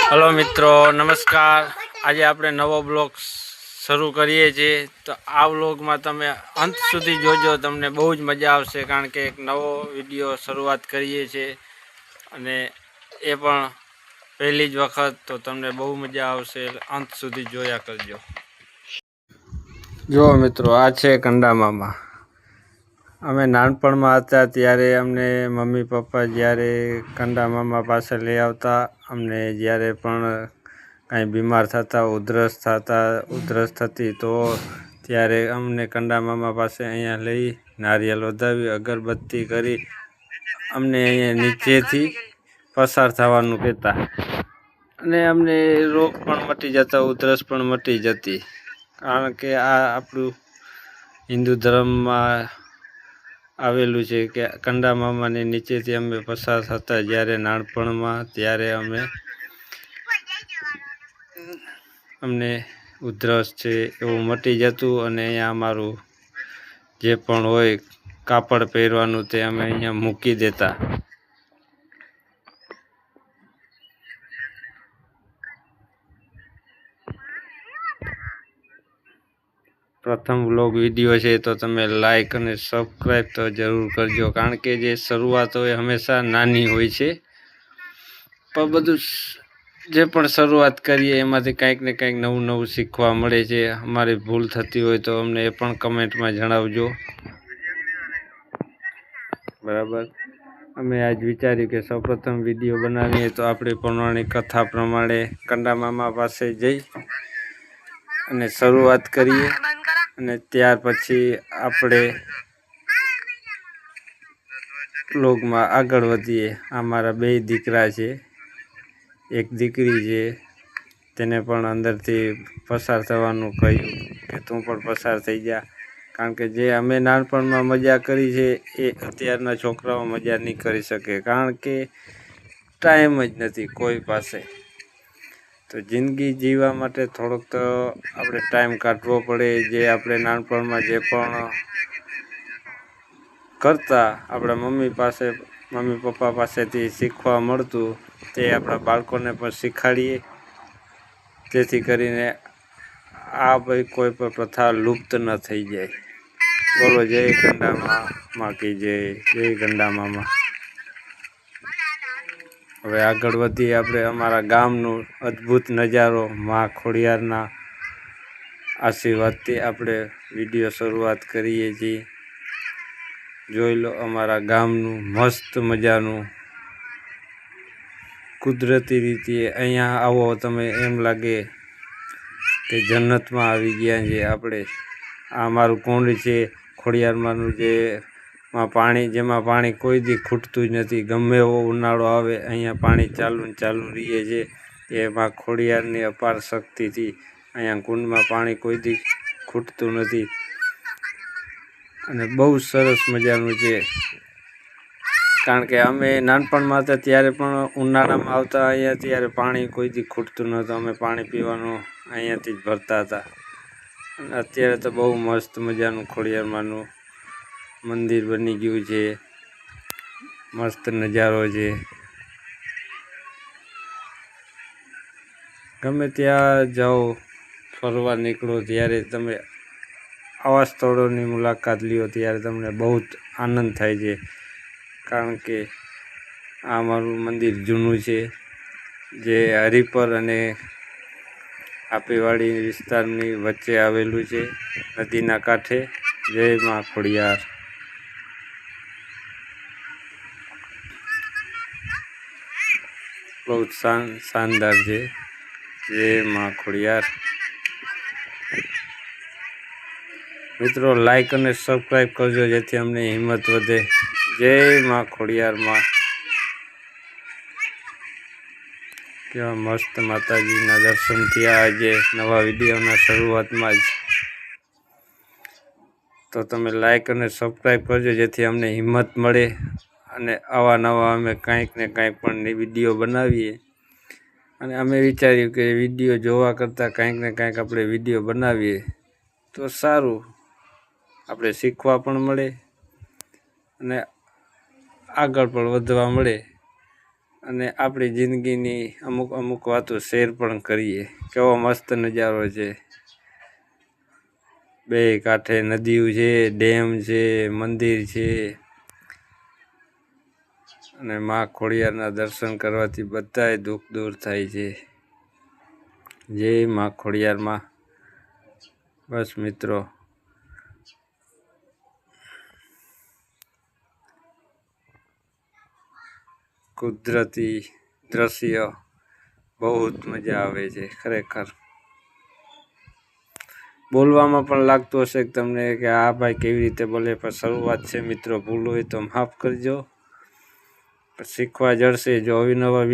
Hello મિત્રો, નમસ્કાર। આજે આપણે નવો બ્લોગ શરૂ કરીએ છીએ, તો આ બ્લોગમાં તમે અંત સુધી જોજો, તમને બહુ જ મજા આવશે, કારણ કે એક નવો વિડીયો શરૂઆત કરીએ છીએ અને એ પણ પહેલી જ વખત, તો તમને બહુ મજા આવશે, અંત સુધી જોયા કરજો। જો મિત્રો, આ છે કંડા મામા। અમે નાનપણમાં હતા ત્યારે અમને મમ્મી પપ્પા જ્યારે કંડા મામા પાસે લઈ આવતા, અમને જ્યારે પણ કાંઈ બીમાર થતા, ઉધરસ થતી, તો ત્યારે અમને કંડા મામા પાસે અહીંયા લઈ નારિયેલ વધાવી, અગરબત્તી કરી અમને અહીંયા નીચેથી પસાર થવાનું કહેતા, અને અમને રોગ પણ મટી જતા, ઉધરસ પણ મટી જતી, કારણ કે આ આપણું હિન્દુ ધર્મમાં આવેલું છે કે કંડા મામાની નીચેથી અમે પસાર થતા જ્યારે નાનપણમાં, ત્યારે અમને ઉધરસ છે એવું મટી જતું, અને અહીંયા અમારું જે પણ હોય કાપડ પહેરવાનું તે અમે અહીંયા મૂકી દેતા। પ્રથમ વ્લોગ વિડીયો છે, તો તમે લાઈક અને સબસ્ક્રાઈબ તો જરૂર કરજો, કારણ કે જે શરૂઆત હોય હંમેશા નાની હોય છે, પણ બધું જે પણ શરૂઆત કરીએ એમાંથી કંઈક ને કંઈક નવું નવું શીખવા મળે છે। અમારી ભૂલ થતી હોય તો અમને એ પણ કમેન્ટમાં જણાવજો, બરાબર। અમે આજ વિચાર્યું કે સૌપ્રથમ વિડીયો બનાવીએ તો આપણી પૌરાણિક કથા પ્રમાણે કંડા મામા પાસે જઈ અને શરૂઆત કરીએ, અને ત્યાર પછી આપણે વ્લોગમાં આગળ વધીએ। આ મારા બે દીકરા છે, એક દીકરી છે, તેને પણ અંદરથી પસાર થવાનું કહ્યું કે તું પણ પસાર થઈ જા, કારણ કે જે અમે નાનપણમાં મજા કરી છે એ અત્યારના છોકરાઓ મજા નહીં કરી શકે, કારણ કે ટાઈમ જ નથી કોઈ પાસે। તો જિંદગી જીવવા માટે થોડોક તો આપણે ટાઈમ કાઢવો પડે। જે આપણે નાનપણમાં જે પણ કરતા, આપણા મમ્મી પપ્પા પાસેથી શીખવા મળતું, તે આપણા બાળકોને પણ શીખવાડીએ, જેથી કરીને આ ભાઈ કોઈ પણ પ્રથા લુપ્ત ન થઈ જાય। બોલો જય કંડા મામા કી જય, જય કંડા મામા। હવે આગળ વધીએ આપણે અમારા ગામનું અદ્ભુત નજારો, મા ખોડિયારના આશીર્વાદથી આપણે વિડીયો શરૂઆત કરીએ છીએ। જોઈ લો અમારા ગામનું મસ્ત મજાનું કુદરતી રીતે, અહીંયા આવો તમે એમ લાગે કે જન્નતમાં આવી ગયા છે આપણે। આ અમારું કુંડ છે ખોડિયારમાંનું, જેમાં પાણી કોઈ દી ખૂટતું જ નથી, ગમે એવો ઉનાળો આવે અહીંયા પાણી ચાલુ ને ચાલુ રહીએ છે। એમાં ખોડિયારની અપાર શક્તિથી અહીંયા કુંડમાં પાણી કોઈ દી ખૂટતું નથી, અને બહુ સરસ મજાનું છે, કારણ કે અમે નાનપણમાં હતા ત્યારે પણ ઉનાળામાં આવતા અહીંયા, ત્યારે પાણી કોઈ દી ખૂટતું નહોતું, અમે પાણી પીવાનું અહીંયાથી જ ભરતા હતા। અને અત્યારે તો બહુ મસ્ત મજાનું ખોડિયારમાંનું મંદિર બની ગયું છે, મસ્ત નજારો છે। ગમે ત્યાં જાઓ, ફરવા નીકળો, ત્યારે તમે આવા સ્થળોની મુલાકાત લ્યો ત્યારે તમને બહુ જ આનંદ થાય છે, કારણ કે આ અમારું મંદિર જૂનું છે, જે હરિપર અને આપીવાડી વિસ્તારની વચ્ચે આવેલું છે, નદીના કાંઠે। જય મા ખોડિયાર। બહુ શાનદાર છે, જય મા ખોડિયાર। મિત્રો, લાઈક અને સબસ્ક્રાઈબ કરજો, જેથી અમને હિંમત વધે। જય મા ખોડિયારમાં। કેવા મસ્ત માતાજીના દર્શન થયા આજે નવા વિડીયોના શરૂઆતમાં જ, તો તમે લાઈક અને સબસ્ક્રાઈબ કરજો, જેથી અમને હિંમત મળે, અને આવા નવા અમે કાંઈક ને કાંઈક પણ વિડીયો બનાવીએ। અને અમે વિચાર્યું કે વિડીયો જોવા કરતાં કાંઈક ને કાંઈક આપણે વિડીયો બનાવીએ તો સારું, આપણે શીખવા પણ મળે અને આગળ પણ વધવા મળે। અને આપણી જિંદગીની અમુક અમુક વાતો શેર પણ કરીએ. કેવો મસ્ત નજારો છે. બે કાંઠે નદીઓ છે, ડેમ છે, મંદિર છે અને માં ખોડિયારના દર્શન કરવાથી બધાય દુઃખ દૂર થાય છે. જય માં ખોડિયારમાં. બસ મિત્રો, કુદરતી દ્રશ્ય બહુ જ મજા આવે છે ખરેખર. બોલવામાં પણ લાગતું હશે કે તમને કે આ ભાઈ કેવી રીતે બોલે, પણ શરૂઆત છે મિત્રો, ભૂલ હોય તો માફ કરજો. શીખવા જળશે. જો અવનવા